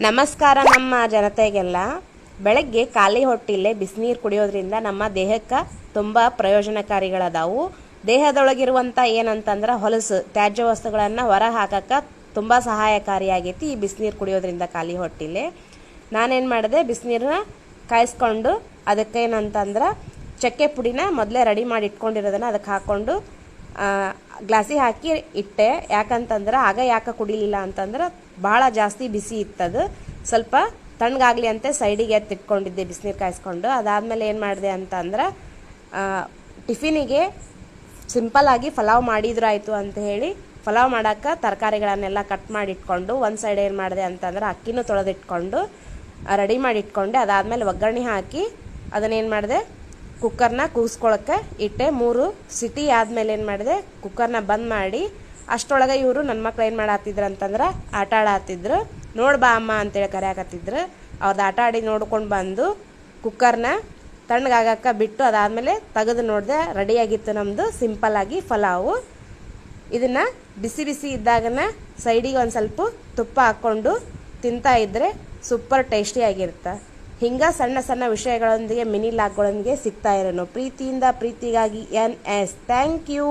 ನಮಸ್ಕಾರ ನಮ್ಮ ಜನತೆಗೆಲ್ಲ. ಬೆಳಗ್ಗೆ ಖಾಲಿ ಹೊಟ್ಟೆಲೆ ಬಿಸಿನೀರು ಕುಡಿಯೋದ್ರಿಂದ ನಮ್ಮ ದೇಹಕ್ಕೆ ತುಂಬ ಪ್ರಯೋಜನಕಾರಿಗಳದಾವು. ದೇಹದೊಳಗಿರುವಂಥ ಏನಂತಂದ್ರೆ ಹೊಲಸು ತ್ಯಾಜ್ಯ ವಸ್ತುಗಳನ್ನು ಹೊರ ಹಾಕಕ್ಕೆ ತುಂಬ ಸಹಾಯಕಾರಿಯಾಗೈತಿ ಈ ಬಿಸಿನೀರು ಕುಡಿಯೋದ್ರಿಂದ ಖಾಲಿ ಹೊಟ್ಟೆಲೆ. ನಾನೇನು ಮಾಡಿದೆ, ಬಿಸಿನೀರನ್ನ ಕಾಯಿಸ್ಕೊಂಡು ಅದಕ್ಕೇನಂತಂದ್ರೆ ಚಕ್ಕೆ ಪುಡಿನ ಮೊದಲೇ ರೆಡಿ ಮಾಡಿ ಇಟ್ಕೊಂಡಿರೋದನ್ನು ಅದಕ್ಕೆ ಹಾಕ್ಕೊಂಡು ಗ್ಲಾಸಿಗೆ ಹಾಕಿ ಇಟ್ಟೆ. ಯಾಕಂತಂದ್ರೆ ಯಾಕೆ ಕುಡಿಲಿಲ್ಲ ಅಂತಂದ್ರೆ ಭಾಳ ಜಾಸ್ತಿ ಬಿಸಿ ಇತ್ತದು. ಸ್ವಲ್ಪ ತಣ್ಣಗಾಗಲಿ ಅಂತ ಸೈಡಿಗೆ ಎತ್ತಿಟ್ಕೊಂಡಿದ್ದೆ ಬಿಸಿನೀರು ಕಾಯಿಸ್ಕೊಂಡು. ಅದಾದಮೇಲೆ ಏನು ಮಾಡಿದೆ ಅಂತಂದ್ರೆ ಟಿಫಿನಿಗೆ ಸಿಂಪಲ್ಲಾಗಿ ಪಲಾವ್ ಮಾಡಿದ್ರಾಯ್ತು ಅಂತ ಹೇಳಿ ಪಲಾವ್ ಮಾಡೋಕ್ಕೆ ತರಕಾರಿಗಳನ್ನೆಲ್ಲ ಕಟ್ ಮಾಡಿ ಇಟ್ಕೊಂಡು ಒಂದು ಸೈಡ್ ಏನು ಮಾಡಿದೆ ಅಂತಂದ್ರೆ ಅಕ್ಕಿನೂ ತೊಳೆದಿಟ್ಕೊಂಡು ರೆಡಿ ಮಾಡಿ ಇಟ್ಕೊಂಡೆ. ಅದಾದಮೇಲೆ ಒಗ್ಗರಣೆ ಹಾಕಿ ಅದನ್ನೇನು ಮಾಡಿದೆ, ಕುಕ್ಕರ್ನ ಕೂಗಿಸ್ಕೊಳಕ್ಕೆ ಇಟ್ಟೆ. 3 ಸಿಟಿ ಆದಮೇಲೆ ಏನು ಮಾಡಿದೆ, ಕುಕ್ಕರ್ನ ಬಂದ್ ಮಾಡಿ ಅಷ್ಟರೊಳಗೆ ಇವರು ನನ್ನ ಮಕ್ಳು ಏನು ಮಾಡತ್ತಿದ್ರು ಅಂತಂದ್ರೆ ಆಟ ಆಡತ್ತಿದ್ರು. ನೋಡ್ಬಾ ಅಮ್ಮ ಅಂತೇಳಿ ಕರೆಯಾಕತ್ತಿದ್ರು. ಅವ್ರದ್ದು ಆಟ ಆಡಿ ನೋಡ್ಕೊಂಡು ಬಂದು ಕುಕ್ಕರ್ನ ತಣ್ಣಗಾಗಕ್ಕೆ ಬಿಟ್ಟು ಅದಾದಮೇಲೆ ತೆಗೆದು ನೋಡಿದೆ, ರೆಡಿಯಾಗಿತ್ತು ನಮ್ಮದು ಸಿಂಪಲ್ಲಾಗಿ ಪಲಾವು. ಇದನ್ನು ಬಿಸಿ ಬಿಸಿ ಇದ್ದಾಗನ ಸೈಡಿಗೆ ಒಂದು ಸ್ವಲ್ಪ ತುಪ್ಪ ಹಾಕ್ಕೊಂಡು ತಿಂತಾ ಇದ್ದರೆ ಸೂಪರ್ ಟೇಸ್ಟಿಯಾಗಿರುತ್ತೆ. ಹಿಂಗೆ ಸಣ್ಣ ಸಣ್ಣ ವಿಷಯಗಳೊಂದಿಗೆ ಮಿನಿ ಲಾಗ್ಗಳೊಂದಿಗೆ ಸಿಗ್ತಾ ಇರೋನು. ಪ್ರೀತಿಯಿಂದ ಪ್ರೀತಿಗಾಗಿ NS. Thank you.